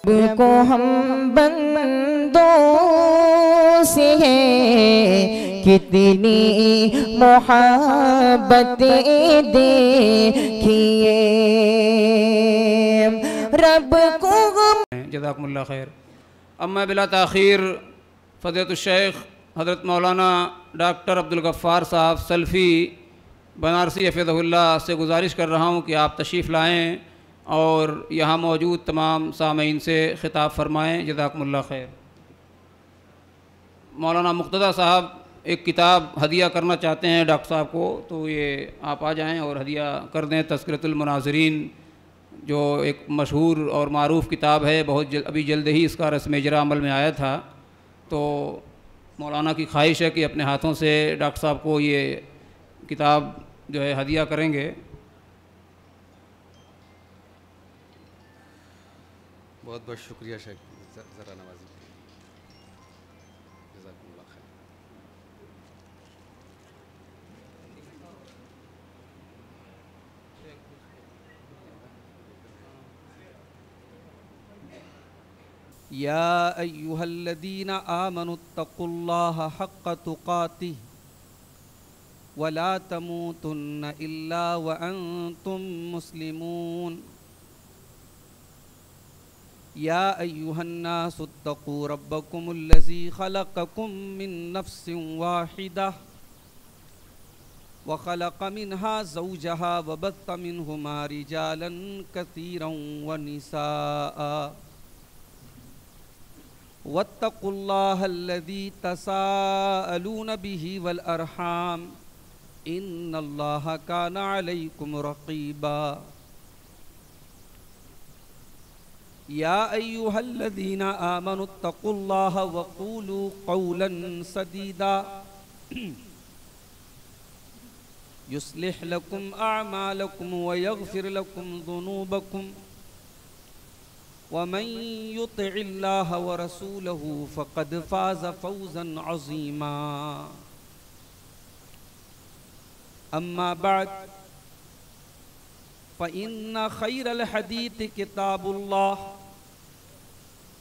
رب کو ہم بندوں سے ہے کتنی محبتیں دیکھیے رب کو ہم جزاکم اللہ خیر۔ اما بلا تاخیر فضیلۃ الشیخ حضرت مولانا ڈاکٹر عبدالغفار صاحب سلفی بنارسی حفظہ اللہ سے گزارش کر رہا ہوں کہ آپ تشریف لائیں اور یہاں موجود تمام سامعین سے خطاب فرمائیں۔ جزاکم اللہ خیر۔ مولانا مقتدیٰ صاحب ایک کتاب ہدیہ کرنا چاہتے ہیں ڈاکٹر صاحب کو، تو یہ آپ آ جائیں اور ہدیہ کر دیں۔ تذکرۃ المناظرین جو ایک مشہور اور معروف کتاب ہے، ابھی جلد ہی اس کا رسم اجرا عمل میں آیا تھا، تو مولانا کی خواہش ہے کہ اپنے ہاتھوں سے ڈاکٹر صاحب کو یہ کتاب جو ہے ہدیہ کریں گے۔ بہت بہت شکریہ شیخ، ذرا نوازی جزاکم اللہ خیر۔ یا ایہا الذین آمنوا اتقوا اللہ حق تقاتہ ولا تموتن الا وانتم مسلمون۔ یا ایہا الناس اتقوا ربکم الذی خلقکم من نفس واحدہ وخلق منها زوجها وبث منهما رجالا كثيرا ونساء واتقوا الله الذي تساءلون به والأرحام إن الله كان عليكم رقيبا۔ يا أيها الذين آمنوا اتقوا الله وقولوا قولا سديدا يصلح لكم أعمالكم ويغفر لكم ذنوبكم ومن يطع الله ورسوله فقد فاز فوزا عظيما۔ أما بعد فإن خير الحديث كتاب الله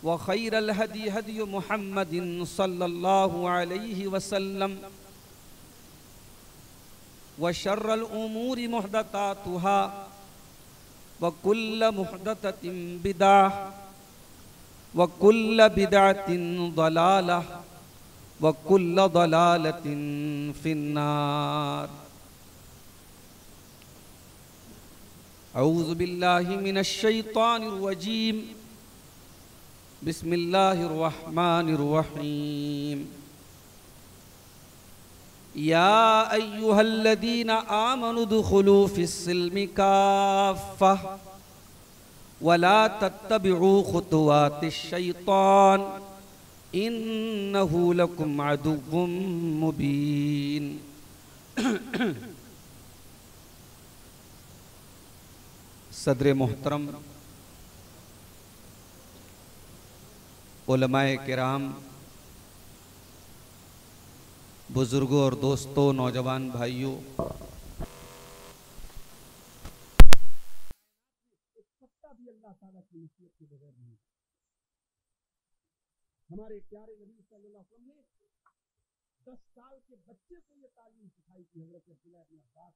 وخير الهدي هدي محمد صلى الله عليه وسلم وشر الأمور محدثاتها وكل محدثة بدعة وكل بدعة ضلالة وكل ضلالة في النار۔ اعوذ باللہ من الشیطان الرجیم، بسم اللہ الرحمن الرحیم۔ یا ایہا الذین آمنوا ادخلوا فی السلم کافہ ولا تتبعوا خطوات الشیطان انہ لکم عدو مبین۔ صدر محترم، علماء کرام، بزرگوں اور دوستوں، نوجوان بھائیوں، ہمارے پیارے نبی صلی اللہ علیہ وسلم نے 10 سال کے بچے کو یہ تعلیم سکھائی تھی، حضرت عبداللہ بن عباس۔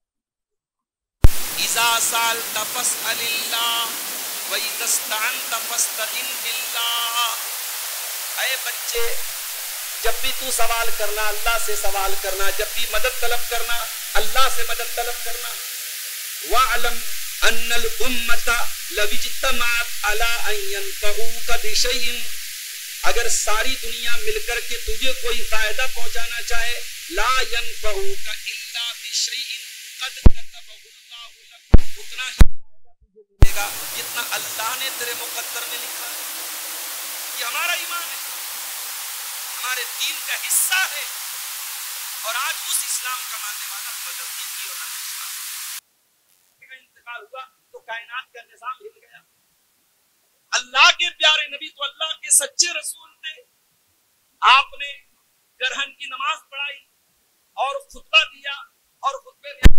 اذا سالت فاسأل اللہ واذا استعنت فاستعن باللہ۔ اے بچے، جب بھی تو سوال کرنا اللہ سے سوال کرنا، جب بھی مدد طلب کرنا اللہ سے مدد طلب کرنا۔ وَاعْلَمْ أَنَّ الْأُمَّةَ لَوِ اجْتَمَعَتْ عَلَىٰ أَن يَنفَعُوكَ بِشَيْءٍ، اگر ساری دنیا مل کر کے تجھے کوئی فائدہ پہنچانا چاہے، لا ينفعوك الا بشيء قد كتبه الله لك، اتنا ہی فائدہ تجھے ملے گا جتنا اللہ نے تیرے مقدر میں لکھا ہے۔ یہ ہمارا ایمان ہے، ہمارے دین کا حصہ ہے، اور آج اس اسلام کا ماننے والا بدعقیدگی اور اندیشہ کا انتقال ہوا تو کائنات کا نظام ہل گیا۔ اللہ کے پیارے نبی تو اللہ کے سچے رسول تھے، آپ نے گرہن کی نماز پڑھائی اور خطبہ دیا، اور خطبے میں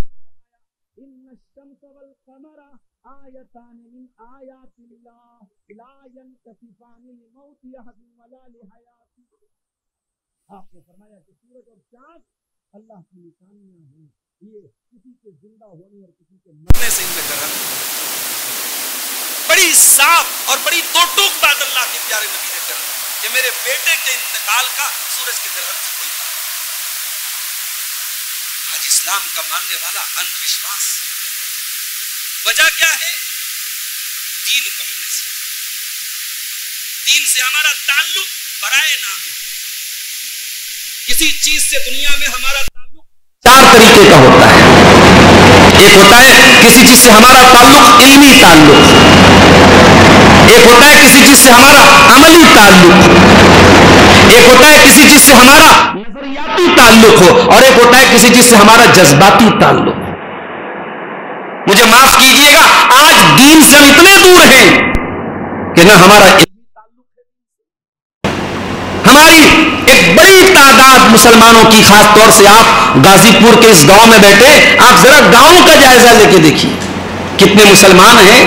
ان الشمس والقمر آیتان من آیات اللہ لا ینکسفان لموت احد ولا لحیات. آپ نے فرمایا کہ سورج اور چاند اللہ کی نشانیاں ہیں, یہ کسی کے زندہ ہونے اور کسی کے مرنے سے ان میں درہم. بڑی صاف اور بڑی دو ٹوک بات اللہ کے پیارے نبی نے کر کہ میرے بیٹے کے انتقال کا سورج کے درہم سے کوئی بات. آج اسلام کا ماننے والا اندھ وشواس, وجہ کیا ہے؟ دین کو ہمیں سے, دین سے ہمارا تعلق برائے نام ہے. کسی چیز سے دنیا میں ہمارا تعلق چار طریقے کا ہوتا ہے. ایک ہوتا ہے کسی چیز سے ہمارا تعلق علمی تعلق, ایک ہوتا ہے کسی چیز سے ہمارا عملی تعلق, ایک ہوتا ہے کسی چیز سے ہمارا نظریاتی تعلق ہو, اور ایک ہوتا ہے کسی چیز سے ہمارا جذباتی تعلق. مجھے معاف کیجئے گا, آج دین سے ہم اتنے دور ہیں کہ نہ ہمارا علمی تعلق ہے. ہماری ایک بڑی تعداد مسلمانوں کی, خاص طور سے آپ غازی پور کے اس گاؤں میں بیٹھے, آپ ذرا گاؤں کا جائزہ لے کے دیکھیے کتنے مسلمان ہیں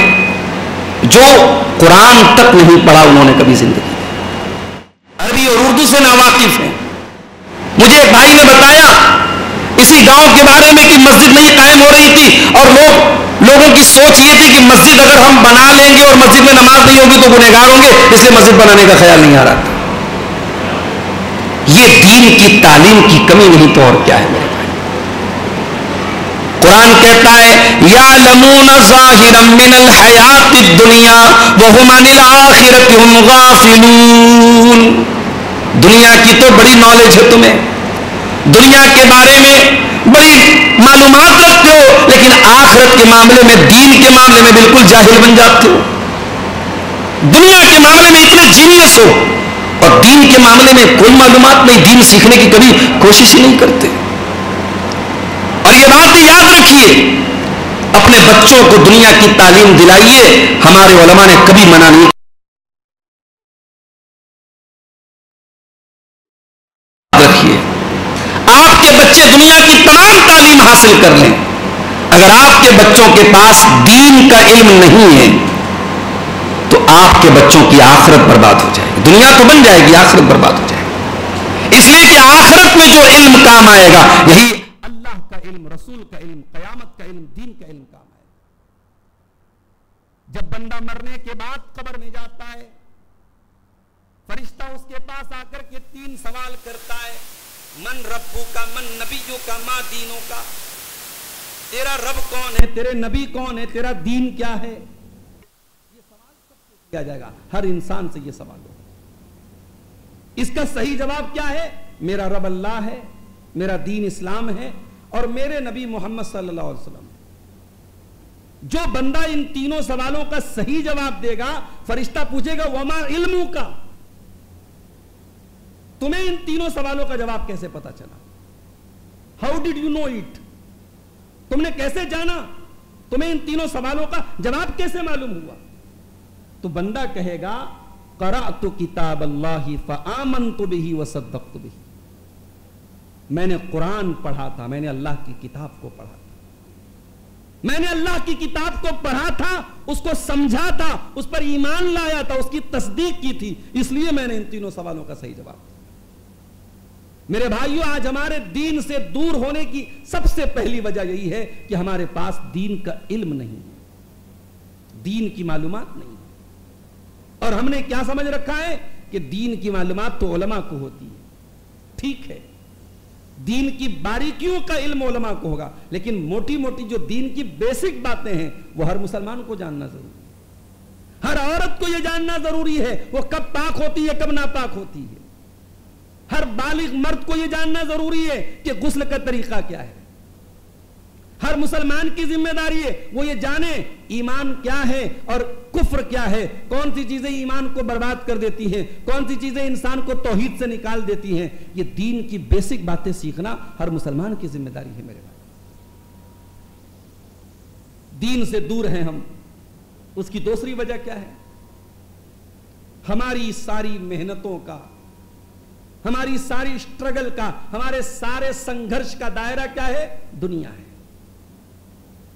جو قرآن تک نہیں پڑھا انہوں نے کبھی زندگی میں, عربی اور اردو سے ناواقف ہیں. مجھے ایک بھائی نے بتایا اسی گاؤں کے بارے میں کہ مسجد نہیں قائم ہو رہی تھی اور لوگوں کی سوچ یہ تھی کہ مسجد اگر ہم بنا لیں گے اور مسجد میں نماز نہیں ہوگی تو گنہگار ہوں گے, اس لیے مسجد بنانے کا خیال نہیں آ رہا تھا. یہ دین کی تعلیم کی کمی نہیں تو اور کیا ہے میرے بھائی. قرآن کہتا ہے یعلمون ظاہرا من الحیات الدنیا وہم عن الآخرۃ ہم غافلون. دنیا کی تو بڑی نالج ہے تمہیں, دنیا کے بارے میں بڑی معلومات رکھتے ہو, لیکن آخرت کے معاملے میں, دین کے معاملے میں بالکل جاہل بن جاتے ہو. دنیا کے معاملے میں اتنے جینیس ہو اور دین کے معاملے میں کوئی معلومات نہیں, دین سیکھنے کی کبھی کوشش ہی نہیں کرتے. اور یہ بات بھی یاد رکھیے, اپنے بچوں کو دنیا کی تعلیم دلائیے. ہمارے علماء نے کبھی منع نہیں رکھیے. آپ کے بچے دنیا کی تمام تعلیم حاصل کر لیں, اگر آپ کے بچوں کے پاس دین کا علم نہیں ہے تو آپ کے بچوں کی آخرت برباد ہو جائے گی. دنیا تو بن جائے گی, آخرت برباد ہو جائے گی. اس لیے کہ آخرت میں جو علم کام آئے گا یہی اللہ کا علم, رسول کا علم, قیامت کا علم, دین کا علم کام آئے گا. جب بندہ مرنے کے بعد قبر میں جاتا ہے, فرشتہ اس کے پاس آ کر کے 3 سوال کرتا ہے, من ربو کا, من نبیوں کا, ما دینوں کا. تیرا رب کون ہے, تیرے نبی کون ہے, تیرا دین کیا ہے. یہ سوال سب سے کیا جائے گا, ہر انسان سے یہ سوال ہوگا. اس کا صحیح جواب کیا ہے؟ میرا رب اللہ ہے, میرا دین اسلام ہے, اور میرے نبی محمد صلی اللہ علیہ وسلم. جو بندہ ان تینوں سوالوں کا صحیح جواب دے گا, فرشتہ پوچھے گا وما علموں کا, تمہیں ان تینوں سوالوں کا جواب کیسے پتا چلا؟ How did you know it, تم نے کیسے جانا, تمہیں ان تینوں سوالوں کا جواب کیسے معلوم ہوا؟ تو بندہ کہے گا قرأت کتاب اللہ فآمنت بہ وصدقت بہ. میں نے قرآن پڑھا تھا, میں نے اللہ کی کتاب کو پڑھا تھا, میں نے اللہ کی کتاب کو پڑھا تھا, اس کو سمجھا تھا, اس پر ایمان لایا تھا, اس کی تصدیق کی تھی, اس لیے میں نے ان تینوں سوالوں کا صحیح جواب دیا. میرے بھائیوں, آج ہمارے دین سے دور ہونے کی سب سے پہلی وجہ یہی ہے کہ ہمارے پاس دین کا علم نہیں ہے, دین کی معلومات نہیں ہے. اور ہم نے کیا سمجھ رکھا ہے کہ دین کی معلومات تو علماء کو ہوتی ہے. ٹھیک ہے, دین کی باریکیوں کا علم علماء کو ہوگا, لیکن موٹی موٹی جو دین کی بیسک باتیں ہیں وہ ہر مسلمان کو جاننا ضروری ہے. ہر عورت کو یہ جاننا ضروری ہے وہ کب پاک ہوتی ہے, کب ناپاک ہوتی ہے. ہر بالغ مرد کو یہ جاننا ضروری ہے کہ غسل کا طریقہ کیا ہے. ہر مسلمان کی ذمہ داری ہے وہ یہ جانے ایمان کیا ہے اور کفر کیا ہے, کون سی چیزیں ایمان کو برباد کر دیتی ہیں, کون سی چیزیں انسان کو توحید سے نکال دیتی ہیں. یہ دین کی بیسک باتیں سیکھنا ہر مسلمان کی ذمہ داری ہے. میرے بھائی, دین سے دور ہیں ہم. اس کی دوسری وجہ کیا ہے؟ ہماری ساری محنتوں کا, ہماری ساری اسٹرگل کا, ہمارے سارے سنگھرش کا دائرہ کیا ہے؟ دنیا ہے.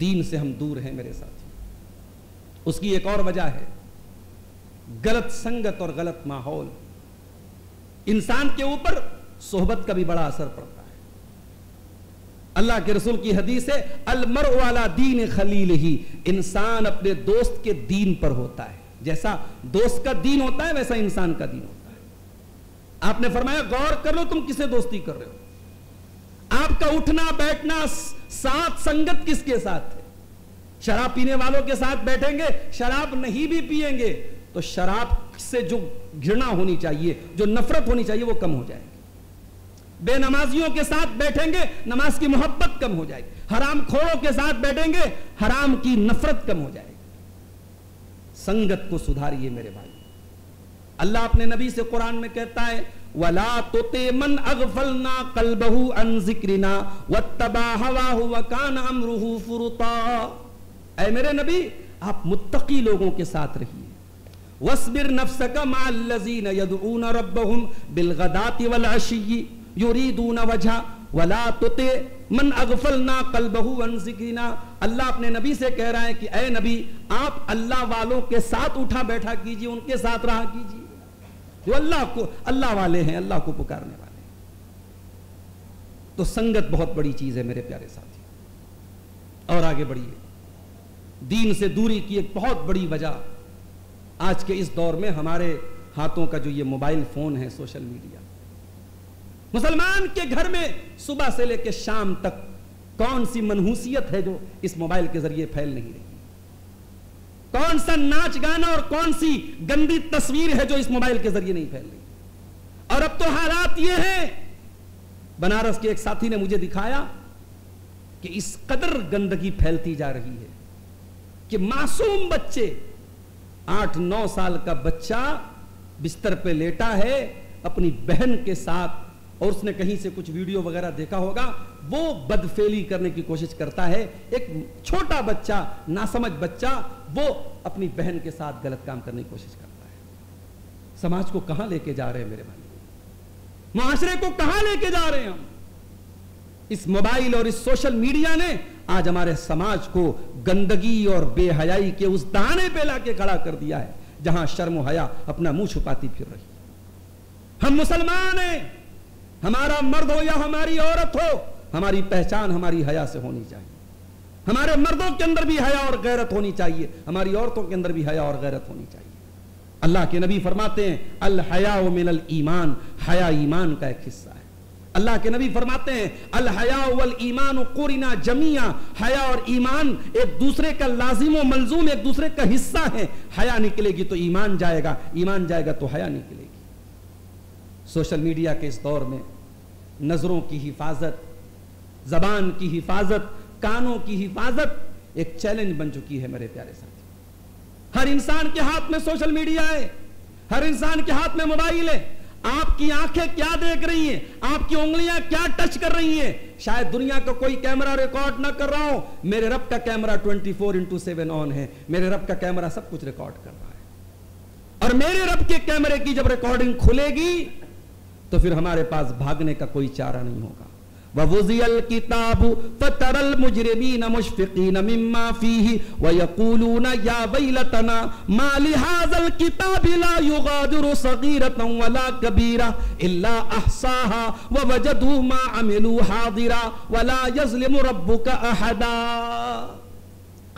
دین سے ہم دور ہیں میرے ساتھی. اس کی ایک اور وجہ ہے غلط سنگت اور غلط ماحول. انسان کے اوپر صحبت کا بھی بڑا اثر پڑتا ہے. اللہ کے رسول کی حدیث ہے المرء علی دین خلیلہ، انسان اپنے دوست کے دین پر ہوتا ہے. جیسا دوست کا دین ہوتا ہے ویسا انسان کا دین ہوتا ہے. آپ نے فرمایا غور کر لو تم کسے دوستی کر رہے ہو. آپ کا اٹھنا بیٹھنا ساتھ سنگت کس کے ساتھ ہے؟ شراب پینے والوں کے ساتھ بیٹھیں گے، شراب نہیں بھی پیئیں گے تو شراب سے جو گھرنا ہونی چاہیے، جو نفرت ہونی چاہیے وہ کم ہو جائے گی. بے نمازیوں کے ساتھ بیٹھیں گے، نماز کی محبت کم ہو جائے گی. حرام خوروں کے ساتھ بیٹھیں گے، حرام کی نفرت کم ہو جائے گی. سنگت کو سدھاریے میرے بھائی. اللہ اپنے نبی سے قرآن میں کہتا ہے وَلَا تُطِعْ مَنْ أَغْفَلْنَا قَلْبَهُ عَنْ ذِكْرِنَا وَاتَّبَعَ هَوَاهُ وَكَانَ أَمْرُهُ فُرُطًا. اے میرے نبی آپ متقی لوگوں کے ساتھ رہیے. وَاصْبِرْ نَفْسَكَ مَعَ الَّذِينَ يَدْعُونَ رَبَّهُمْ بِالْغَدَاةِ وَالْعَشِيِّ يُرِيدُونَ وَجْهَهُ وَلَا تُطِعْ مَنْ أَغْفَلْنَا قَلْبَهُ عَنْ ذِكْرِنَا. اللہ اپنے نبی سے کہہ رہا ہے کہ اے نبی آپ اللہ والوں کے ساتھ اٹھا بیٹھا کیجئے، ان کے ساتھ رہا کیجئے جو اللہ والے ہیں، اللہ کو پکارنے والے ہیں. تو سنگت بہت بڑی چیز ہے میرے پیارے ساتھی. اور آگے بڑھیے. دین سے دوری کی ایک بہت بڑی وجہ آج کے اس دور میں ہمارے ہاتھوں کا جو یہ موبائل فون ہے، سوشل میڈیا. مسلمان کے گھر میں صبح سے لے کے شام تک کون سی منحوسیت ہے جو اس موبائل کے ذریعے پھیل نہیں رہی؟ کون سا ناچ گانا اور کون سی گندی تصویر ہے جو اس موبائل کے ذریعے نہیں پھیل رہی؟ اور اب تو حالات یہ ہیں، بنارس کے ایک ساتھی نے مجھے دکھایا کہ اس قدر گندگی پھیلتی جا رہی ہے کہ معصوم بچے، 8-9 سال کا بچہ بستر پہ لیٹا ہے اپنی بہن کے ساتھ، اور اس نے کہیں سے کچھ ویڈیو وغیرہ دیکھا ہوگا، وہ بدفعلی کرنے کی کوشش کرتا ہے. ایک چھوٹا بچہ، ناسمجھ بچہ، وہ اپنی بہن کے ساتھ غلط کام کرنے کی کوشش کرتا ہے. سماج کو کہاں لے کے جا رہے ہیں میرے بھائی؟ معاشرے کو کہاں لے کے جا رہے ہیں ہم؟ اس موبائل اور اس سوشل میڈیا نے آج ہمارے سماج کو گندگی اور بے حیائی کے اس دانے پہ لا کے کھڑا کر دیا ہے جہاں شرم و حیا اپنا منہ چھپاتی پھر رہی. ہم مسلمان ہیں، ہمارا مرد ہو یا ہماری عورت ہو، ہماری پہچان ہماری حیا سے ہونی چاہیے. ہمارے مردوں کے اندر بھی حیا اور غیرت ہونی چاہیے، ہماری عورتوں کے اندر بھی حیا اور غیرت ہونی چاہیے. اللہ کے نبی فرماتے ہیں الحیاء من الایمان، حیا ایمان کا ایک حصہ ہے. اللہ کے نبی فرماتے ہیں الحیاء والایمان قرنا جمیعا، حیا اور ایمان ایک دوسرے کا لازم و ملزوم، ایک دوسرے کا حصہ ہے. حیا نکلے گی تو ایمان جائے گا، ایمان جائے گا تو حیا نکلے گی. سوشل میڈیا کے اس دور میں نظروں کی حفاظت، زبان کی حفاظت، کانوں کی حفاظت ایک چیلنج بن چکی ہے میرے پیارے ساتھی. ہر انسان کے ہاتھ میں سوشل میڈیا ہے، ہر انسان کے ہاتھ میں موبائل ہے. آپ کی آنکھیں کیا دیکھ رہی ہیں، آپ کی انگلیاں کیا ٹچ کر رہی ہیں؟ شاید دنیا کا کوئی کیمرہ ریکارڈ نہ کر رہا ہو، میرے رب کا کیمرہ 24/7 آن ہے. میرے رب کا کیمرہ سب کچھ ریکارڈ کر رہا ہے. اور میرے رب کے کیمرے کی جب ریکارڈنگ کھلے گی تو پھر ہمارے پاس بھاگنے کا کوئی چارہ نہیں ہوگا. وَوُضِعَ الْكِتَابُ فَتَرَى الْمُجْرِمِينَ مُشْفِقِينَ مِمَّا فِيهِ وَيَقُولُونَ يَا وَيْلَتَنَا مَا لِهَذَا الْكِتَابِ لَا يُغَادِرُ صَغِيرَةً وَلَا كَبِيرَةً إِلَّا أَحْصَاهَا وَوَجَدُوا مَا عَمِلُوا حَاضِرًا وَلَا يَظْلِمُ رَبُّكَ أَحَدًا.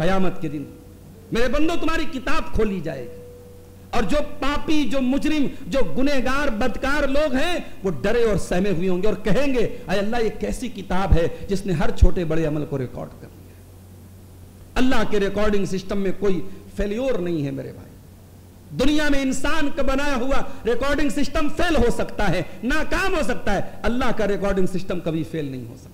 قیامت کے دن میرے بندو تمہاری کتاب کھولی جائے گی، اور جو پاپی، جو مجرم، جو گنہگار بدکار لوگ ہیں وہ ڈرے اور سہمے ہوئے ہوں گے اور کہیں گے اے اللہ یہ کیسی کتاب ہے جس نے ہر چھوٹے بڑے عمل کو ریکارڈ کر لیا. اللہ کے ریکارڈنگ سسٹم میں کوئی فیلیور نہیں ہے میرے بھائی. دنیا میں انسان کا بنایا ہوا ریکارڈنگ سسٹم فیل ہو سکتا ہے، ناکام ہو سکتا ہے، اللہ کا ریکارڈنگ سسٹم کبھی فیل نہیں ہو سکتا.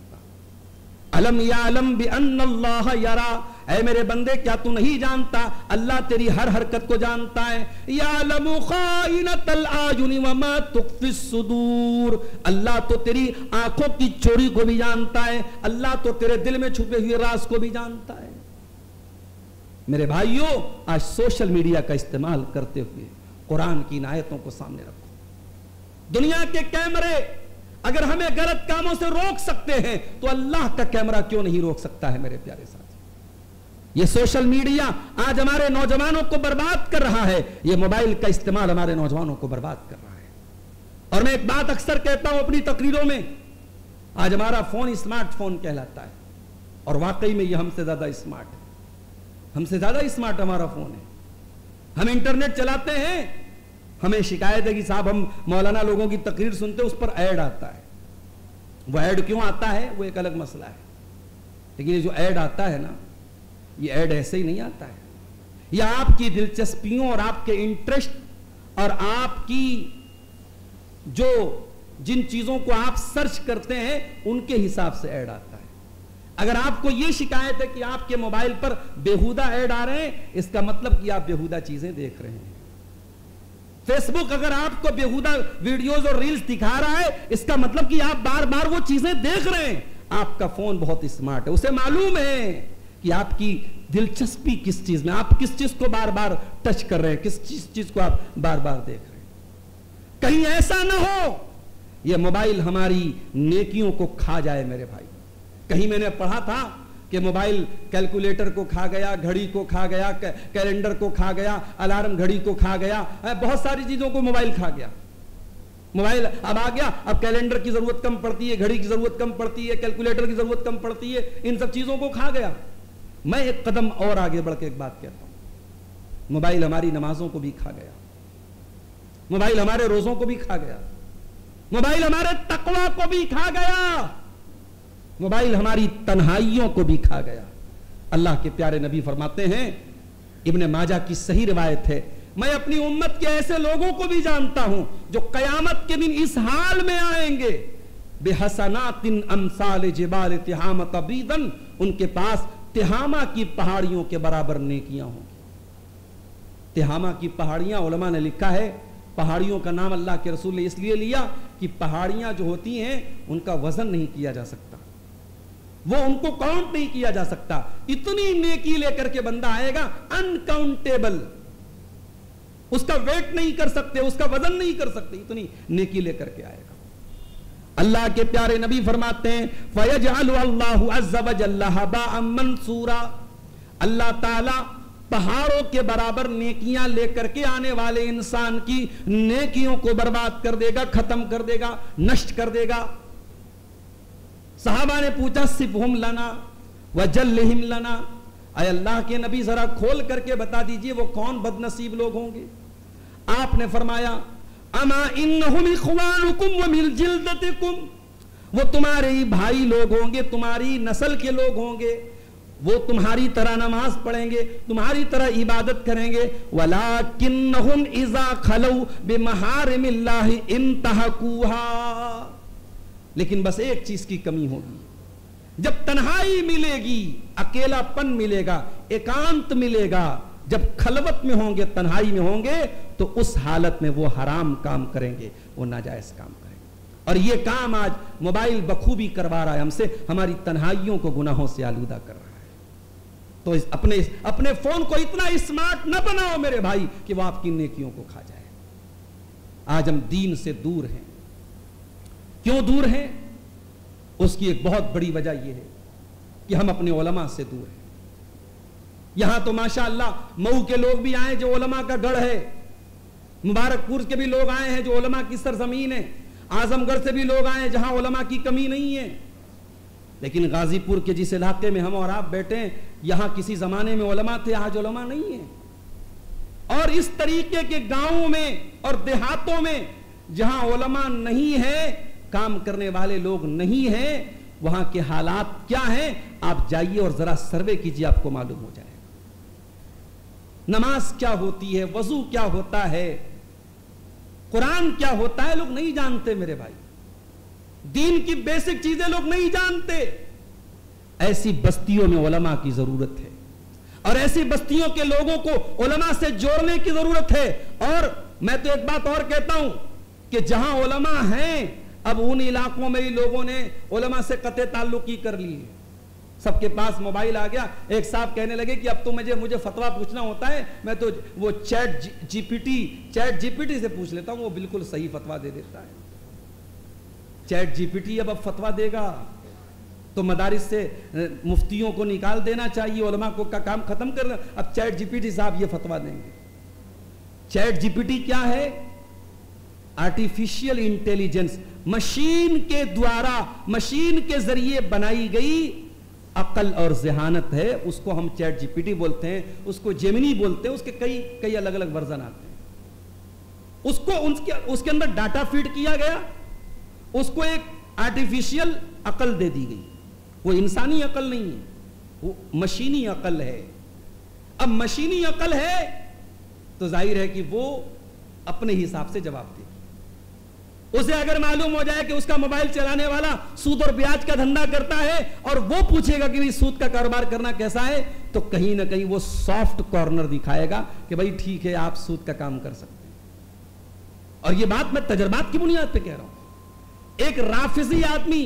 الم یعلم بان اللہ یرا، اے میرے بندے کیا تو نہیں جانتا اللہ تیری ہر حرکت کو جانتا ہے. یعلم خائنۃ الاعین وما تخفی الصدور، اللہ تو تیری آنکھوں کی چوری کو بھی جانتا ہے، اللہ تو تیرے دل میں چھپے ہوئے راز کو بھی جانتا ہے. میرے بھائیوں آج سوشل میڈیا کا استعمال کرتے ہوئے قرآن کی ان آیتوں کو سامنے رکھو. دنیا کے کیمرے اگر ہمیں غلط کاموں سے روک سکتے ہیں تو اللہ کا کیمرہ کیوں نہیں روک سکتا ہے میرے پیارے ساتھی؟ یہ سوشل میڈیا آج ہمارے نوجوانوں کو برباد کر رہا ہے. یہ موبائل کا استعمال ہمارے نوجوانوں کو برباد کر رہا ہے. اور میں ایک بات اکثر کہتا ہوں اپنی تقریروں میں, آج ہمارا فون اسمارٹ فون کہلاتا ہے, اور واقعی میں یہ ہم سے زیادہ اسمارٹ ہے. ہم سے زیادہ اسمارٹ ہمارا فون ہے. ہم انٹرنیٹ چلاتے ہیں, ہمیں شکایت ہے کہ صاحب ہم مولانا لوگوں کی تقریر سنتے اس پر ایڈ آتا ہے. وہ ایڈ کیوں آتا ہے وہ ایک الگ مسئلہ ہے, لیکن یہ جو ایڈ آتا ہے نا, یہ ایڈ ایسے ہی نہیں آتا ہے. یہ آپ کی دلچسپیوں اور آپ کے انٹرسٹ اور آپ کی جو جن چیزوں کو آپ سرچ کرتے ہیں ان کے حساب سے ایڈ آتا ہے. اگر آپ کو یہ شکایت ہے کہ آپ کے موبائل پر بیہودہ ایڈ آ رہے ہیں, اس کا مطلب کہ آپ بیہودہ چیزیں دیکھ رہے ہیں. فیس بک اگر آپ کو بیہودہ ویڈیوز اور ریلز دکھا رہا ہے, اس کا مطلب کہ آپ بار بار وہ چیزیں دیکھ رہے ہیں. آپ کا فون بہت اسمارٹ ہے, اسے معلوم ہے کہ آپ کی دلچسپی کس چیز میں, آپ کس چیز کو بار بار ٹچ کر رہے ہیں, کس چیز کو آپ بار بار دیکھ رہے ہیں. کہیں ایسا نہ ہو یہ موبائل ہماری نیکیوں کو کھا جائے میرے بھائی. کہیں میں نے پڑھا تھا کہ موبائل کیلکولیٹر کو کھا گیا, گھڑی کو کھا گیا, کیلنڈر کو کھا گیا, الارم گھڑی کو کھا گیا, بہت ساری چیزوں کو موبائل کھا گیا. موبائل اب آ گیا, اب کیلنڈر کی ضرورت کم پڑتی ہے, گھڑی کی ضرورت کم پڑتی ہے, کیلکولیٹر کی ضرورت کم پڑتی ہے, ان سب چیزوں کو کھا گیا. میں ایک قدم اور آگے بڑھ کے ایک بات کہتا ہوں, موبائل ہماری نمازوں کو بھی کھا گیا, موبائل ہمارے روزوں کو بھی کھا گیا, موبائل ہمارے تقوی کو بھی کھا گیا, موبائل ہماری تنہائیوں کو بھی کھا گیا. اللہ کے پیارے نبی فرماتے ہیں, ابن ماجہ کی صحیح روایت ہے, میں اپنی امت کے ایسے لوگوں کو بھی جانتا ہوں جو قیامت کے دن اس حال میں آئیں گے, بحسنات امثال جبال تہامۃ بیضاً, ان کے پاس تہامہ کی پہاڑیوں کے برابر نیکیاں ہوں گی. تہامہ کی پہاڑیاں, علماء نے لکھا ہے پہاڑیوں کا نام اللہ کے رسول نے اس لیے لیا کہ پہاڑیاں جو ہوتی ہیں ان کا وزن نہیں کیا جا سکتا, وہ ان کو کاؤنٹ نہیں کیا جا سکتا. اتنی نیکی لے کر کے بندہ آئے گا انکاؤنٹیبل, اس کا ویٹ نہیں کر سکتے, اس کا وزن نہیں کر سکتے, اتنی نیکی لے کر کے آئے گا. اللہ کے پیارے نبی فرماتے ہیں فَيَجْعَلُ اللَّهُ عَزَّ وَجَلَّ هَبَاءً مَنْثُورًا, اللہ تعالی پہاڑوں کے برابر نیکیاں لے کر کے آنے والے انسان کی نیکیوں کو برباد کر دے گا, ختم کر دے گا, نشٹ کر دے گا. صحابہ نے پوچھا صفہم لنا وجلہم لنا, اے اللہ کے نبی ذرا کھول کر کے بتا دیجئے وہ کون بد نصیب لوگ ہوں گے. آپ نے فرمایا اما انہم اخوانکم ومن جلدتکم, وہ تمہارے ہی بھائی لوگ ہوں گے, تمہاری نسل کے لوگ ہوں گے, وہ تمہاری طرح نماز پڑھیں گے, تمہاری طرح عبادت کریں گے. وَلَكِنَّهُمْ إِذَا خَلَوْا بِمَحَارِمِ اللَّهِ انْتَهَكُوهَا, لیکن بس ایک چیز کی کمی ہوگی, جب تنہائی ملے گی, اکیلا پن ملے گا, ایکانت ملے گا, جب خلوت میں ہوں گے, تنہائی میں ہوں گے, تو اس حالت میں وہ حرام کام کریں گے, وہ ناجائز کام کریں گے. اور یہ کام آج موبائل بخوبی کروا رہا ہے ہم سے, ہماری تنہائیوں کو گناہوں سے آلودہ کر رہا ہے. تو اپنے فون کو اتنا اسمارٹ نہ بناؤ میرے بھائی کہ وہ آپ کی نیکیوں کو کھا جائے. آج ہم دین سے دور ہیں. کیوں دور ہیں؟ اس کی ایک بہت بڑی وجہ یہ ہے کہ ہم اپنے علماء سے دور ہیں. یہاں تو ماشاءاللہ مئو کے لوگ بھی آئے جو علماء کا گڑھ ہے, مبارک پور کے بھی لوگ آئے ہیں جو علماء کی سرزمین ہے, اعظم گڑھ سے بھی لوگ آئے ہیں جہاں علماء کی کمی نہیں ہے. لیکن غازی پور کے جس علاقے میں ہم اور آپ بیٹھے ہیں, یہاں کسی زمانے میں علماء تھے, آج علماء نہیں ہیں. اور اس طریقے کے گاؤں میں اور دیہاتوں میں جہاں علماء نہیں ہیں, کام کرنے والے لوگ نہیں ہیں, وہاں کے حالات کیا ہیں آپ جائیے اور ذرا سروے کیجئے, آپ کو معلوم ہو جائے. نماز کیا ہوتی ہے, وضو کیا ہوتا ہے, قرآن کیا ہوتا ہے, لوگ نہیں جانتے میرے بھائی. دین کی بیسک چیزیں لوگ نہیں جانتے. ایسی بستیوں میں علماء کی ضرورت ہے, اور ایسی بستیوں کے لوگوں کو علماء سے جوڑنے کی ضرورت ہے. اور میں تو ایک بات اور کہتا ہوں کہ جہاں علماء ہیں, اب ان علاقوں میں ہی لوگوں نے علماء سے قطع تعلق ہی کر لی. سب کے پاس موبائل آ گیا. ایک صاحب کہنے لگے کہ اب تو مجھے فتویٰ پوچھنا ہوتا ہے, میں تو وہ چیٹ جی پی ٹی سے پوچھ لیتا ہوں, وہ بالکل صحیح فتویٰ دے دیتا ہے. چیٹ جی پی ٹی اب فتویٰ دے گا تو مدارس سے مفتیوں کو نکال دینا چاہیے, علماء کو کا کام ختم کرنا. اب چیٹ جی پی ٹی صاحب یہ فتویٰ دیں گے. چیٹ جی پی ٹی کیا ہے؟ آرٹیفیشیل انٹیلیجنس, مشین کے دوارا, مشین کے ذریعے بنائی گئی عقل اور ذہانت ہے. اس کو ہم چیٹ جی پی ٹی بولتے ہیں, اس کو جیمنی بولتے ہیں, اس کے کئی الگ الگ ورژن آتے ہیں. اس کے اندر ڈاٹا فیڈ کیا گیا, اس کو ایک آرٹیفیشیل عقل دے دی گئی. وہ انسانی عقل نہیں ہے, وہ مشینی عقل ہے. اب مشینی عقل ہے تو ظاہر ہے کہ وہ اپنے حساب سے جواب دے گی. اسے اگر معلوم ہو جائے کہ اس کا موبائل چلانے والا سود اور بیاج کا دھندا کرتا ہے اور وہ پوچھے گا کہ سود کا کاروبار کرنا کیسا ہے, تو کہیں نہ کہیں وہ سافٹ کارنر دکھائے گا کہ بھائی ٹھیک ہے آپ سود کا کام کر سکتے ہیں. اور یہ بات میں تجربات کی بنیاد پہ کہہ رہا ہوں. ایک رافضی آدمی,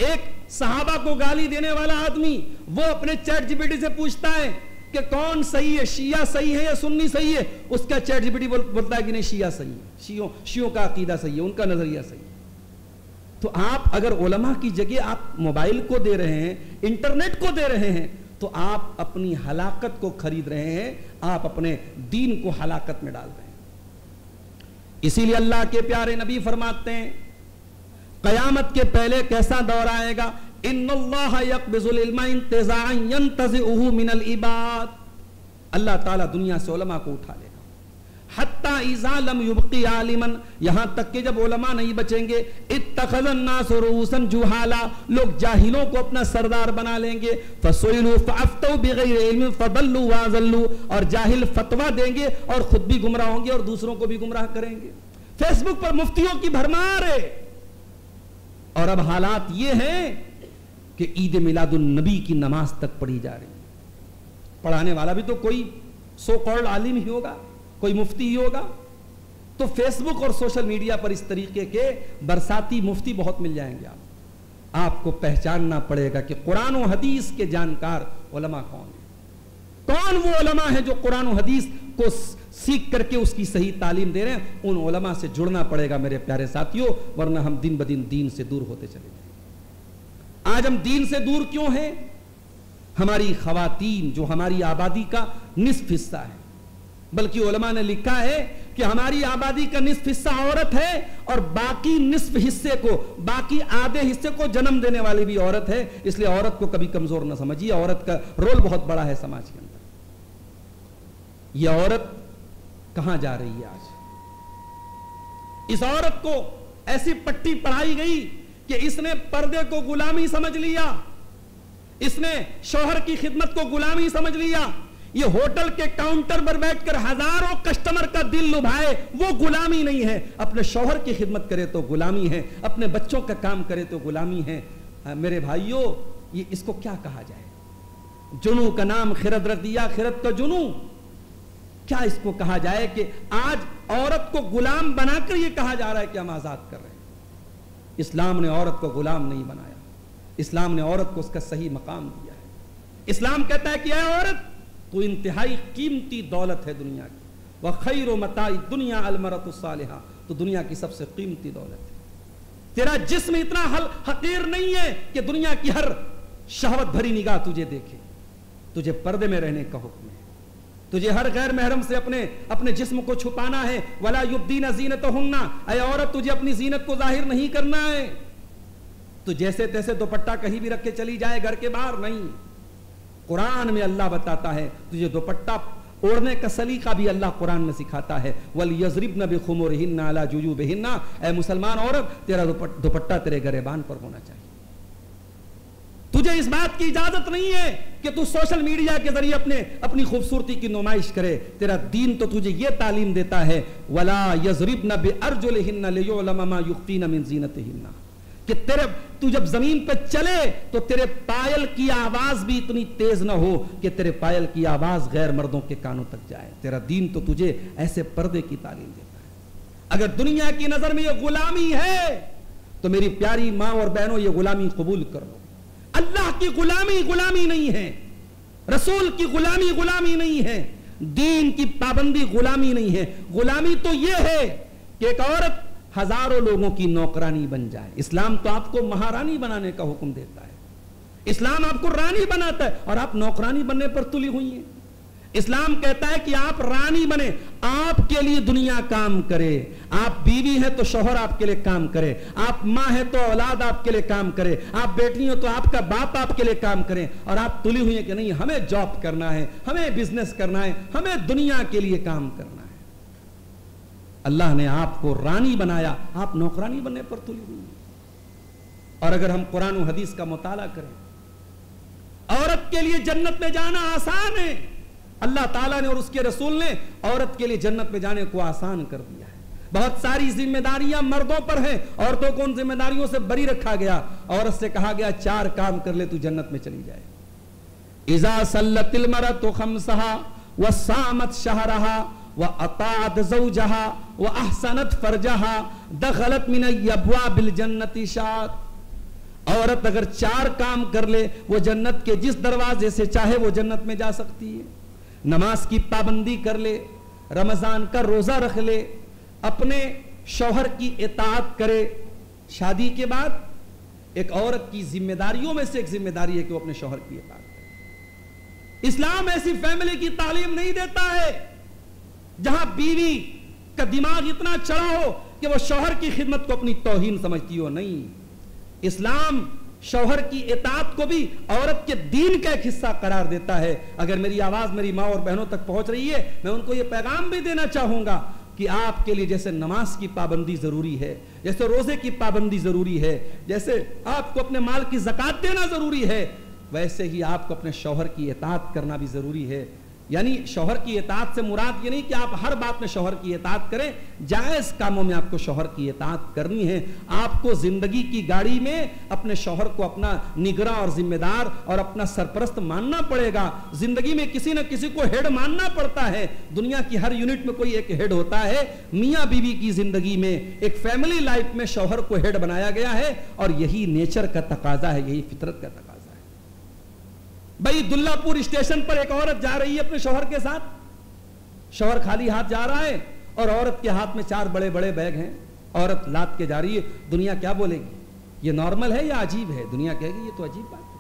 ایک صحابہ کو گالی دینے والا آدمی, وہ اپنے چیٹ جی پی ٹی سے پوچھتا ہے کہ کون صحیح ہے, شیعہ صحیح ہے یا سنی صحیح ہے. اس کا چیٹ جی پی ٹی بولتا ہے کہ نہیں شیعہ صحیح ہے, شیعوں کا عقیدہ صحیح ہے, ان کا نظریہ صحیح ہے. تو آپ اگر علماء کی جگہ آپ موبائل کو دے رہے ہیں, انٹرنیٹ کو دے رہے ہیں, تو آپ اپنی ہلاکت کو خرید رہے ہیں, آپ اپنے دین کو ہلاکت میں ڈال رہے ہیں. اسی لیے اللہ کے پیارے نبی فرماتے ہیں قیامت کے پہلے کیسا دور آئے گا, ان اللہ یقبض العلم انتزاعا ينتزعه من العباد. اللہ تعالیٰ دنیا سے علماء کو اٹھا لے گا. حتی اذا لم یبقی عالما, یہاں تک کہ جب علماء نہیں بچیں گے, اتخذ الناس رؤوسا جہالا, لوگ جاہلوں کو اپنا سردار بنا لیں گے. فسئلوا فافتوا بغیر علم فضلوا واضلوا, اور جاہل فتویٰ دیں گے اور خود بھی گمراہ ہوں گے اور دوسروں کو بھی گمراہ کریں گے. فیس بک پر مفتیوں کی بھرمار ہے. اور اب حالات یہ ہیں کہ عید میلاد النبی کی نماز تک پڑھی جا رہی ہے. پڑھانے والا بھی تو کوئی سو کالڈ عالم ہی ہوگا, کوئی مفتی ہی ہوگا. تو فیس بک اور سوشل میڈیا پر اس طریقے کے برساتی مفتی بہت مل جائیں گے. آپ کو پہچاننا پڑے گا کہ قرآن و حدیث کے جانکار علماء کون ہیں. کون وہ علماء ہیں جو قرآن و حدیث کو سیکھ کر کے اس کی صحیح تعلیم دے رہے ہیں. ان علماء سے جڑنا پڑے گا میرے پیارے ساتھیوں, ورنہ ہم دن بدن دین سے دور ہوتے چلے جائیں. آج ہم دین سے دور کیوں ہیں؟ ہماری خواتین جو ہماری آبادی کا نصف حصہ ہے, بلکہ علماء نے لکھا ہے کہ ہماری آبادی کا نصف حصہ عورت ہے, اور باقی نصف حصے کو, باقی آدھے حصے کو جنم دینے والی بھی عورت ہے. اس لیے عورت کو کبھی کمزور نہ سمجھیے, عورت کا رول بہت بڑا ہے سماج کے اندر. یہ عورت کہاں جا رہی ہے آج؟ اس عورت کو ایسی پٹی پڑھائی گئی کہ اس نے پردے کو غلامی سمجھ لیا, اس نے شوہر کی خدمت کو غلامی سمجھ لیا. یہ ہوٹل کے کاؤنٹر پر بیٹھ کر ہزاروں کسٹمر کا دل لبھائے, وہ غلامی نہیں ہے. اپنے شوہر کی خدمت کرے تو غلامی ہے, اپنے بچوں کا کام کرے تو غلامی ہے. میرے بھائیوں, یہ اس کو کیا کہا جائے؟ جنو کا نام خرد رکھ دیا, خرد کا جنو. کیا اس کو کہا جائے کہ آج عورت کو غلام بنا کر یہ کہا جا رہا ہے کہ ہم آزاد کر رہے ہیں. اسلام نے عورت کو غلام نہیں بنایا, اسلام نے عورت کو اس کا صحیح مقام دیا ہے. اسلام کہتا ہے کہ اے عورت, تو انتہائی قیمتی دولت ہے دنیا کی. وَخَيْرُ مَتَاعِ الدُّنْيَا الْمَرْأَةُ الصَّالِحَةُ, تو دنیا کی سب سے قیمتی دولت ہے. تیرا جسم اتنا حقیر نہیں ہے کہ دنیا کی ہر شہوت بھری نگاہ تجھے دیکھے. تجھے پردے میں رہنے کا حکم ہے. تجھے ہر غیر محرم سے اپنے جسم کو چھپانا ہے. وَلَا يُبْدِينَ زِينَتَهُنَّ, اے عورت تجھے اپنی زینت کو ظاہر نہیں کرنا ہے. تو جیسے تیسے دوپٹہ کہیں بھی رکھ کے چلی جائے گھر کے باہر نہیں. قرآن میں اللہ بتاتا ہے تجھے دوپٹہ اوڑھنے کا سلیقہ بھی اللہ قرآن میں سکھاتا ہے. وَلْيَضْرِبْنَ بِخُمُرِهِنَّ عَلَى جُيُوبِهِنَّ, اے مسلمان عورت تیرا دوپٹہ تیرے گریبان پر ہونا چاہیے. تجھے اس بات کی اجازت نہیں ہے کہ تو سوشل میڈیا کے ذریعے اپنی خوبصورتی کی نمائش کرے. تیرا دین تو تجھے یہ تعلیم دیتا ہے وَلَا يَضْرِبْنَ بِأَرْجُلِهِنَّ لِيُعْلَمَ مَا يُخْفِينَ مِنْ زِينَتِهِنَّ, کہ تو جب زمین پہ چلے تو تیرے پائل کی آواز بھی اتنی تیز نہ ہو کہ تیرے پائل کی آواز غیر مردوں کے کانوں تک جائے. تیرا دین تو تجھے ایسے پردے کی تعلیم دیتا ہے. اگر دنیا کی نظر میں یہ غلامی ہے تو میری پیاری ماں اور بہنوں, یہ غلامی قبول کر لو. اللہ کی غلامی غلامی نہیں ہے, رسول کی غلامی غلامی نہیں ہے, دین کی پابندی غلامی نہیں ہے. غلامی تو یہ ہے کہ ایک عورت ہزاروں لوگوں کی نوکرانی بن جائے. اسلام تو آپ کو مہارانی بنانے کا حکم دیتا ہے. اسلام آپ کو رانی بناتا ہے اور آپ نوکرانی بننے پر تلی ہوئی ہیں. اسلام کہتا ہے کہ آپ رانی بنے, آپ کے لیے دنیا کام کرے. آپ بیوی ہیں تو شوہر آپ کے لیے کام کرے, آپ ماں ہیں تو اولاد آپ کے لیے کام کرے, آپ بیٹی ہو تو آپ کا باپ آپ کے لیے کام کرے. اور آپ تلی ہوئی ہیں کہ نہیں, ہمیں جاب کرنا ہے, ہمیں بزنس کرنا ہے, ہمیں دنیا کے لیے کام کرنا ہے. اللہ نے آپ کو رانی بنایا, آپ نوکرانی بننے پر تلی ہوئی ہیں. اور اگر ہم قرآن و حدیث کا مطالعہ کریں, عورت کے لیے جنت میں جانا آسان ہے. اللہ تعالیٰ نے اور اس کے رسول نے عورت کے لیے جنت میں جانے کو آسان کر دیا ہے. بہت ساری ذمہ داریاں مردوں پر ہیں, عورتوں کو ان ذمہ داریوں سے بری رکھا گیا. عورت سے کہا گیا 4 کام کر لے تو جنت میں چلی جائے. اذا صلت المرأة خمسها وصامت شهرها وأطاعت زوجها وأحسنت فرجها دخلت من أبواب الجنة شاءت. عورت اگر 4 کام کر لے, وہ جنت کے جس دروازے سے چاہے وہ جنت میں جا سکتی ہے. نماز کی پابندی کر لے, رمضان کا روزہ رکھ لے, اپنے شوہر کی اطاعت کرے. شادی کے بعد ایک عورت کی ذمہ داریوں میں سے ایک ذمہ داری ہے کہ وہ اپنے شوہر کی اطاعت کرے. اسلام ایسی فیملی کی تعلیم نہیں دیتا ہے جہاں بیوی کا دماغ اتنا چڑھا ہو کہ وہ شوہر کی خدمت کو اپنی توہین سمجھتی ہو. نہیں, اسلام شوہر کی اطاعت کو بھی عورت کے دین کا ایک حصہ قرار دیتا ہے. اگر میری آواز میری ماں اور بہنوں تک پہنچ رہی ہے, میں ان کو یہ پیغام بھی دینا چاہوں گا کہ آپ کے لیے جیسے نماز کی پابندی ضروری ہے, جیسے روزے کی پابندی ضروری ہے, جیسے آپ کو اپنے مال کی زکات دینا ضروری ہے, ویسے ہی آپ کو اپنے شوہر کی اطاعت کرنا بھی ضروری ہے. یعنی شوہر کی اطاعت سے مراد یہ نہیں کہ آپ ہر بات میں شوہر کی اطاعت کریں, جائز کاموں میں آپ کو شوہر کی اطاعت کرنی ہے. آپ کو زندگی کی گاڑی میں اپنے شوہر کو اپنا نگراں اور ذمہ دار اور اپنا سرپرست ماننا پڑے گا. زندگی میں کسی نہ کسی کو ہیڈ ماننا پڑتا ہے. دنیا کی ہر یونٹ میں کوئی ایک ہیڈ ہوتا ہے. میاں بیوی کی زندگی میں ایک فیملی لائف میں شوہر کو ہیڈ بنایا گیا ہے, اور یہی نیچر کا تقاضا ہے, یہی فطرت کا تقاضا. بھائی دلہ پور اسٹیشن پر ایک عورت جا رہی ہے اپنے شوہر کے ساتھ, شوہر خالی ہاتھ جا رہا ہے اور عورت کے ہاتھ میں 4 بڑے بڑے بیگ ہیں. عورت لاد کے جا رہی ہے. دنیا کیا بولے گی, یہ نارمل ہے یا عجیب ہے؟ دنیا کہے گی یہ تو عجیب بات ہے.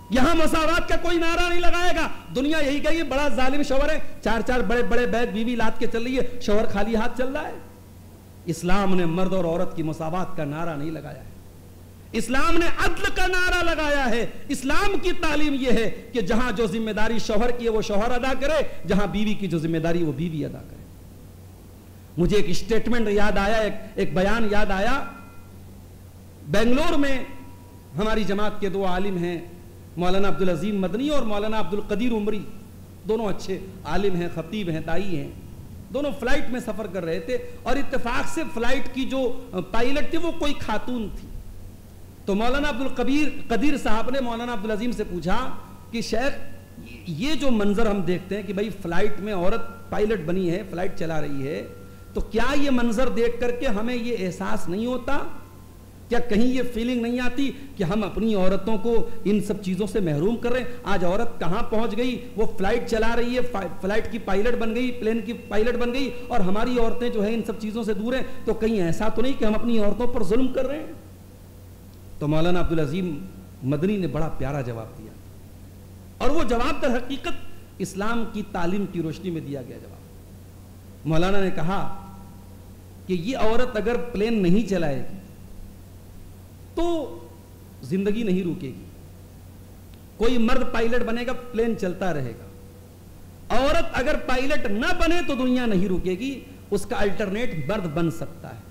یہاں مساوات کا کوئی نعرہ نہیں لگائے گا. دنیا یہی کہے گی بڑا ظالم شوہر ہے, 4 بڑے بڑے بیگ بیوی لاد کے چل رہی ہے, شوہر خالی ہاتھ چل رہا ہے. اسلام نے مرد اور عورت کی مساوات کا نعرہ نہیں لگایا ہے. اسلام نے عدل کا نعرہ لگایا ہے. اسلام کی تعلیم یہ ہے کہ جہاں جو ذمہ داری شوہر کی ہے وہ شوہر ادا کرے, جہاں بیوی کی جو ذمہ داری وہ بیوی ادا کرے. مجھے ایک اسٹیٹمنٹ یاد آیا, ایک بیان یاد آیا. بنگلور میں ہماری جماعت کے 2 عالم ہیں, مولانا عبدالعظیم مدنی اور مولانا عبدالقدیر عمری. دونوں اچھے عالم ہیں, خطیب ہیں, دائی ہیں. دونوں فلائٹ میں سفر کر رہے تھے اور اتفاق سے فلائٹ کی جو پائلٹ تھی وہ کوئی خاتون تھی. تو مولانا عبدالقدیر صاحب نے مولانا عبدالعظیم سے پوچھا کہ شیخ یہ جو منظر ہم دیکھتے ہیں کہ بھئی فلائٹ میں عورت پائلٹ بنی ہے, فلائٹ چلا رہی ہے, تو کیا یہ منظر دیکھ کر کے ہمیں یہ احساس نہیں ہوتا, کیا کہیں یہ فیلنگ نہیں آتی کہ ہم اپنی عورتوں کو ان سب چیزوں سے محروم کر رہے ہیں؟ آج عورت کہاں پہنچ گئی, وہ فلائٹ چلا رہی ہے, فلائٹ کی پائلٹ بن گئی, پلین کی پائلٹ بن گئی, اور ہماری عورتیں جو ہیں ان سب چیزوں سے دور ہیں. تو کہیں ایسا تو نہیں کہ ہم اپنی عورتوں پر ظلم کر رہے ہیں؟ تو مولانا عبدالعظیم مدنی نے بڑا پیارا جواب دیا, اور وہ جواب در حقیقت اسلام کی تعلیم کی روشنی میں دیا گیا جواب. مولانا نے کہا کہ یہ عورت اگر پلین نہیں چلائے گی تو زندگی نہیں رکے گی. کوئی مرد پائلٹ بنے گا, پلین چلتا رہے گا. عورت اگر پائلٹ نہ بنے تو دنیا نہیں رکے گی. اس کا الٹرنیٹ مرد بن سکتا ہے,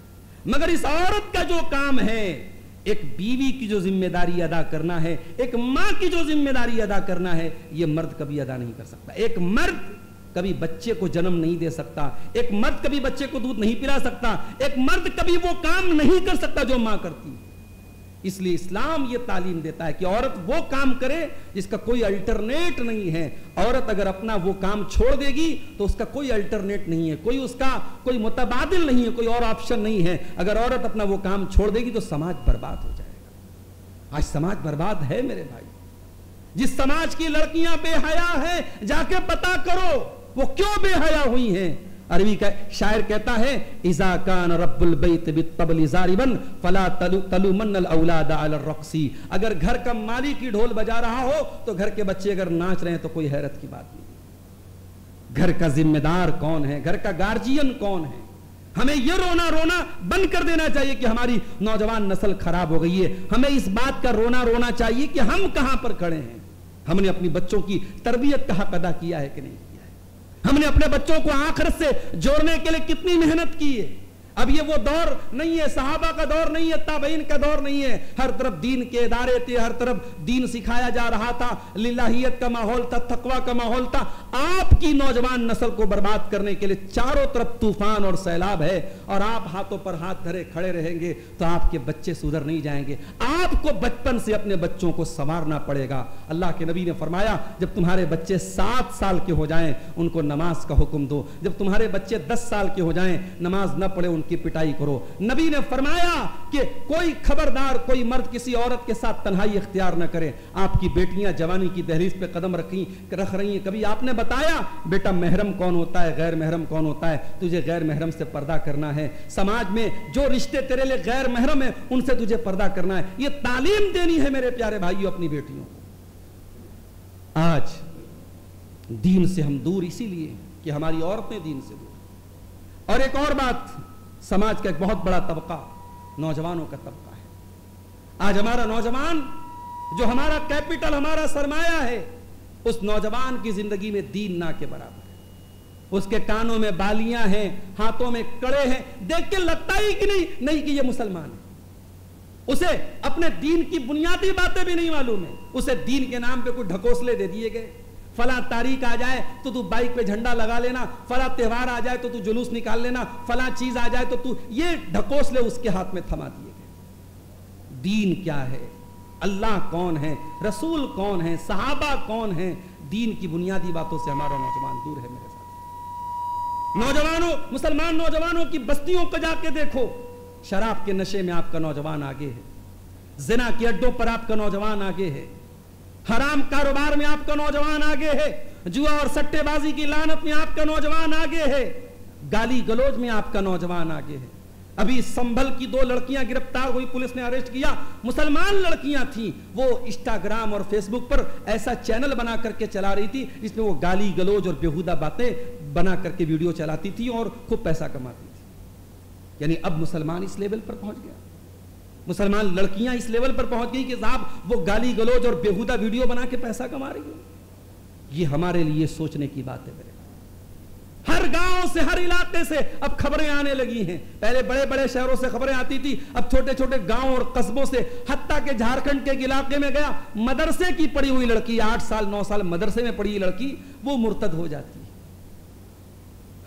مگر اس عورت کا جو کام ہے, ایک بیوی کی جو ذمہ داری ادا کرنا ہے, ایک ماں کی جو ذمہ داری ادا کرنا ہے, یہ مرد کبھی ادا نہیں کر سکتا. ایک مرد کبھی بچے کو جنم نہیں دے سکتا, ایک مرد کبھی بچے کو دودھ نہیں پلا سکتا, ایک مرد کبھی وہ کام نہیں کر سکتا جو ماں کرتی. اس لیے اسلام یہ تعلیم دیتا ہے کہ عورت وہ کام کرے جس کا کوئی الٹرنیٹ نہیں ہے. عورت اگر اپنا وہ کام چھوڑ دے گی تو اس کا کوئی الٹرنیٹ نہیں ہے, کوئی اس کا کوئی متبادل نہیں ہے, کوئی اور آپشن نہیں ہے. اگر عورت اپنا وہ کام چھوڑ دے گی تو سماج برباد ہو جائے گا. آج سماج برباد ہے میرے بھائی. جس سماج کی لڑکیاں بے حیا ہیں, جا کے پتا کرو وہ کیوں بے حیا ہوئی ہیں. عربی کا شاعر کہتا ہے اذا کان رب البیت بالطبل ضاربا فلا تلومن الاولاد علی الرقص، اگر گھر کا مالک ہی ڈھول بجا رہا ہو تو گھر کے بچے اگر ناچ رہے ہیں تو کوئی حیرت کی بات نہیں. گھر کا ذمہ دار کون ہے؟ گھر کا گارجین کون ہے؟ ہمیں یہ رونا بند کر دینا چاہیے کہ ہماری نوجوان نسل خراب ہو گئی ہے. ہمیں اس بات کا رونا چاہیے کہ ہم کہاں پر کھڑے ہیں. ہم نے اپنی بچوں کی تربیت کا حق ادا کیا ہے کہ نہیں کیا ہے؟ ہم نے اپنے بچوں کو آخرت سے جوڑنے کے لیے کتنی محنت کی ہے؟ اب یہ وہ دور نہیں ہے، صحابہ کا دور نہیں ہے، تابعین کا دور نہیں ہے. ہر طرف دین کے ادارے تھے، ہر طرف دین سکھایا جا رہا تھا، للہیت کا ماحول تھا، تقوی کا ماحول تھا. آپ کی نوجوان نسل کو برباد کرنے کے لیے چاروں طرف طوفان اور سیلاب ہے، اور آپ ہاتھوں پر ہاتھ دھرے کھڑے رہیں گے تو آپ کے بچے سدھر نہیں جائیں گے. آپ کو بچپن سے اپنے بچوں کو سنوارنا پڑے گا. اللہ کے نبی نے فرمایا جب تمہارے بچے 7 سال کے ہو جائیں ان کو نماز کا حکم دو، جب تمہارے بچے 10 سال کے ہو جائیں نماز نہ پڑھے ان کی پٹائی کرو. نبی نے فرمایا کہ کوئی خبردار کوئی مرد کسی عورت کے ساتھ تنہائی اختیار نہ کرے. آپ کی بیٹیاں جوانی کی دہلیز پہ قدم رکھ رہی ہیں، کبھی آپ نے بتایا بیٹا محرم کون ہوتا ہے، غیر محرم کون ہوتا ہے؟ تجھے غیر محرم سے پردہ کرنا ہے. سماج میں جو رشتے تیرے لیے غیر محرم ہیں ان سے تجھے پردہ کرنا ہے. یہ تعلیم دینی ہے میرے پیارے بھائیوں اپنی بیٹیوں کو. آج دین سے ہم دور اسی لیے کہ ہماری عورتیں دین سے دور. اور ایک اور بات، سماج کا ایک بہت بڑا طبقہ نوجوانوں کا طبقہ ہے. آج ہمارا نوجوان جو ہمارا کیپٹل، ہمارا سرمایہ ہے، اس نوجوان کی زندگی میں دین نہ کے برابر ہے. اس کے کانوں میں بالیاں ہیں، ہاتھوں میں کڑے ہیں، دیکھ کے لگتا ہی کہ نہیں کہ یہ مسلمان ہے. اسے اپنے دین کی بنیادی باتیں بھی نہیں معلوم ہے. اسے دین کے نام پہ کوئی ڈھکوسلے دے دیے گئے. فلاں تاریخ آ جائے تو بائک پہ جھنڈا لگا لینا، فلاں تہوار آ جائے تو جلوس نکال لینا، فلاں چیز آ جائے تو یہ ڈھکوسلے اس کے ہاتھ میں تھما دیے گئے. دین کیا ہے؟ اللہ کون ہے؟ رسول کون ہے؟ صحابہ کون ہیں؟ دین کی بنیادی باتوں سے ہمارا نوجوان دور ہے. میرے ساتھ نوجوانوں، مسلمان نوجوانوں کی بستیوں کو جا کے دیکھو. شراب کے نشے میں آپ کا نوجوان آگے ہے، زنا کے اڈوں پر آپ کا نوجوان آگے ہے، حرام کاروبار میں آپ کا نوجوان آگے ہے، جوا اور سٹے بازی کی لعنت میں آپ کا نوجوان آگے ہے، گالی گلوچ میں آپ کا نوجوان آگے ہے. ابھی سنبھل کی 2 لڑکیاں گرفتار ہوئی، پولیس نے اریسٹ کیا. مسلمان لڑکیاں تھیں، وہ انسٹاگرام اور فیس بک پر ایسا چینل بنا کر کے چلا رہی تھی جس میں وہ گالی گلوچ اور بیہودہ باتیں بنا کر کے ویڈیو چلاتی تھی اور خوب پیسہ کماتی تھی. یعنی اب مسلمان اس لیول پر پہنچ گیا، مسلمان لڑکیاں اس لیول پر پہنچ گئی کہ صاحب وہ گالی گلوچ اور بیہودہ ویڈیو بنا کے پیسہ کما رہی ہے. یہ ہمارے لیے سوچنے کی بات ہے. میرے ہر گاؤں سے، ہر علاقے سے اب خبریں آنے لگی ہیں. پہلے بڑے بڑے شہروں سے خبریں آتی تھی، اب چھوٹے چھوٹے گاؤں اور قصبوں سے، حتیٰ کہ جھارکھنڈ کے علاقے میں گیا، مدرسے کی پڑھی ہوئی لڑکی، 8 سال 9 سال مدرسے میں پڑھی ہوئی لڑکی وہ مرتد ہو جاتی ہے.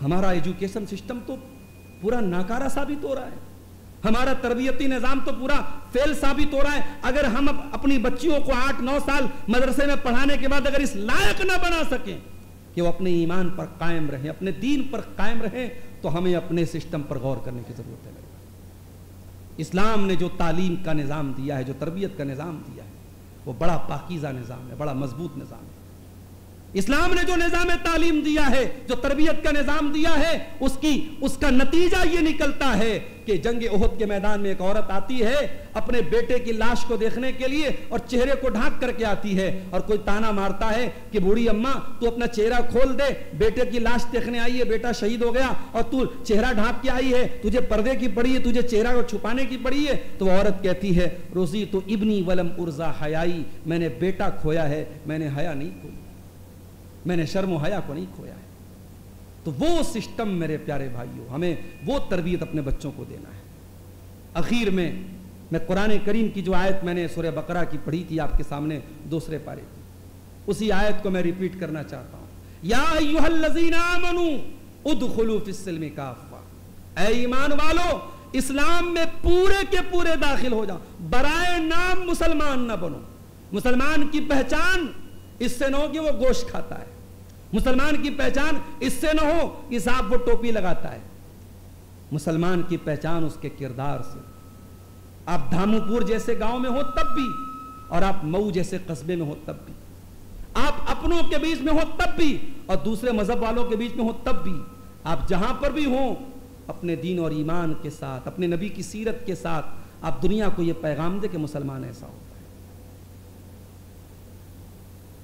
ہمارا ایجوکیشن سسٹم تو پورا ناکارہ ثابت ہو رہا ہے، ہمارا تربیتی نظام تو پورا فیل ثابت ہو رہا ہے. اگر ہم اپنی بچیوں کو 8-9 سال مدرسے میں پڑھانے کے بعد اگر اس لائق نہ بنا سکیں کہ وہ اپنے ایمان پر قائم رہیں، اپنے دین پر قائم رہیں، تو ہمیں اپنے سسٹم پر غور کرنے کی ضرورت ہے. اسلام نے جو تعلیم کا نظام دیا ہے، جو تربیت کا نظام دیا ہے، وہ بڑا پاکیزہ نظام ہے، بڑا مضبوط نظام ہے. اسلام نے جو نظام تعلیم دیا ہے، جو تربیت کا نظام دیا ہے، اس کا نتیجہ یہ نکلتا ہے کہ جنگ احد کے میدان میں ایک عورت آتی ہے اپنے بیٹے کی لاش کو دیکھنے کے لیے اور چہرے کو ڈھانک کر کے آتی ہے، اور کوئی تانا مارتا ہے کہ بوڑھی اماں تو اپنا چہرہ کھول دے، بیٹے کی لاش دیکھنے آئی ہے، بیٹا شہید ہو گیا اور تو چہرہ ڈھانک کے آئی ہے، تجھے پردے کی پڑی ہے، تجھے چہرہ کو چھپانے کی پڑی ہے. تو عورت کہتی ہے روزی تو ابنی ولم ارزا حیائی، میں نے بیٹا کھویا ہے، میں نے حیا نہیں کھوئی، میں نے شرم و حیا کو نہیں کھویا ہے. تو وہ سسٹم میرے پیارے بھائیوں، ہمیں وہ تربیت اپنے بچوں کو دینا ہے. اخیر میں قرآن کریم کی جو آیت میں نے سورہ بقرہ کی پڑھی تھی آپ کے سامنے دوسرے پارے کی، اسی آیت کو میں ریپیٹ کرنا چاہتا ہوں. یا ایھا الذین آمنوا ادخلوا فی السلم کافہ، اے ایمان والو اسلام میں پورے کے پورے داخل ہو جاؤ، برائے نام مسلمان نہ بنو. مسلمان کی پہچان اس سے نہ ہو کہ وہ گوشت کھاتا ہے، مسلمان کی پہچان اس سے نہ ہو کہ صاحب وہ ٹوپی لگاتا ہے. مسلمان کی پہچان اس کے کردار سے. آپ دھامو پور جیسے گاؤں میں ہو تب بھی، اور آپ مئو جیسے قصبے میں ہو تب بھی، آپ اپنوں کے بیچ میں ہو تب بھی اور دوسرے مذہب والوں کے بیچ میں ہو تب بھی، آپ جہاں پر بھی ہوں اپنے دین اور ایمان کے ساتھ، اپنے نبی کی سیرت کے ساتھ آپ دنیا کو یہ پیغام دے کہ مسلمان ایسا ہوتا ہے۔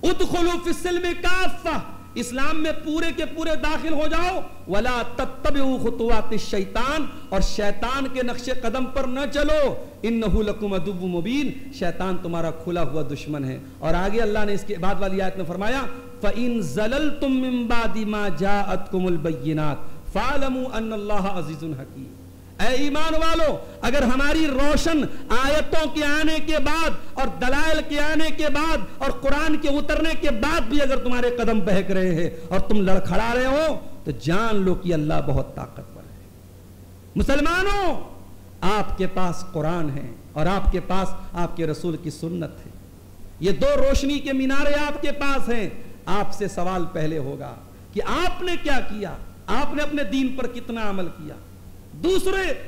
ادخلوا فی السلم کافہ، اسلام میں پورے کے پورے داخل ہو جاؤ، ولا تتبعوا خطوات الشیطان، اور شیطان کے نقش قدم پر نہ چلو، انہ لکم عدو مبین، شیطان تمہارا کھلا ہوا دشمن ہے۔ اور آگے اللہ نے اس کے بعد والی آیت میں فرمایا فَإِن زَلَلْتُم مِّن بَعْدِ مَا جَاءَتْكُمُ الْبَيِّنَاتُ فَاعْلَمُوا أَنَّ اللَّهَ عَزِيزٌ حَكِيمٌ۔ اے ایمان والو، اگر ہماری روشن آیتوں کے آنے کے بعد اور دلائل کے آنے کے بعد اور قرآن کے اترنے کے بعد بھی اگر تمہارے قدم بہک رہے ہیں اور تم لڑکھڑا رہے ہو تو جان لو کہ اللہ بہت طاقتور ہے۔ مسلمانوں، آپ کے پاس قرآن ہے اور آپ کے پاس آپ کے رسول کی سنت ہے، یہ دو روشنی کے مینارے آپ کے پاس ہیں۔ آپ سے سوال پہلے ہوگا کہ آپ نے کیا کیا، آپ نے اپنے دین پر کتنا عمل کیا۔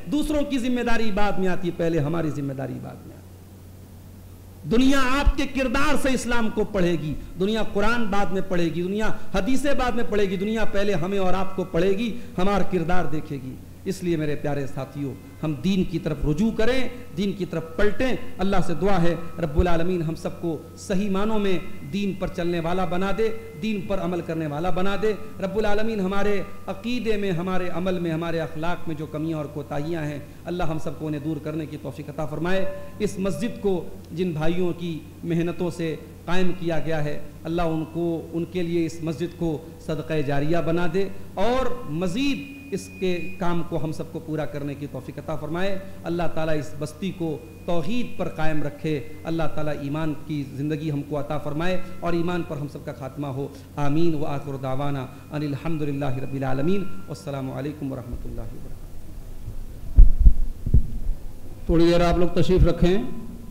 دوسروں کی ذمہ داری بعد میں آتی ہے، پہلے ہماری ذمہ داری بعد میں آتی ہے۔ دنیا آپ کے کردار سے اسلام کو پڑھے گی، دنیا قرآن بعد میں پڑھے گی، دنیا حدیثیں بعد میں پڑھے گی، دنیا پہلے ہمیں اور آپ کو پڑھے گی، ہمارا کردار دیکھے گی۔ اس لیے میرے پیارے ساتھیوں، ہم دین کی طرف رجوع کریں، دین کی طرف پلٹیں۔ اللہ سے دعا ہے رب العالمین ہم سب کو صحیح معنوں میں دین پر چلنے والا بنا دے، دین پر عمل کرنے والا بنا دے۔ رب العالمین ہمارے عقیدے میں، ہمارے عمل میں، ہمارے اخلاق میں جو کمیاں اور کوتاہیاں ہیں، اللہ ہم سب کو انہیں دور کرنے کی توفیق عطا فرمائے۔ اس مسجد کو جن بھائیوں کی محنتوں سے قائم کیا گیا ہے، اللہ ان کے لیے اس مسجد کو صدقہ جاریہ بنا دے، اور مزید اس کے کام کو ہم سب کو پورا کرنے کی توفیق عطا فرمائے۔ اللہ تعالیٰ اس بستی کو توحید پر قائم رکھے، اللہ تعالیٰ ایمان کی زندگی ہم کو عطا فرمائے اور ایمان پر ہم سب کا خاتمہ ہو، آمین۔ وآخر دعوانا ان الحمدللہ رب العالمین، والسلام علیکم ورحمۃ اللہ وبرکاتہ۔ تھوڑی دیر آپ لوگ تشریف رکھیں۔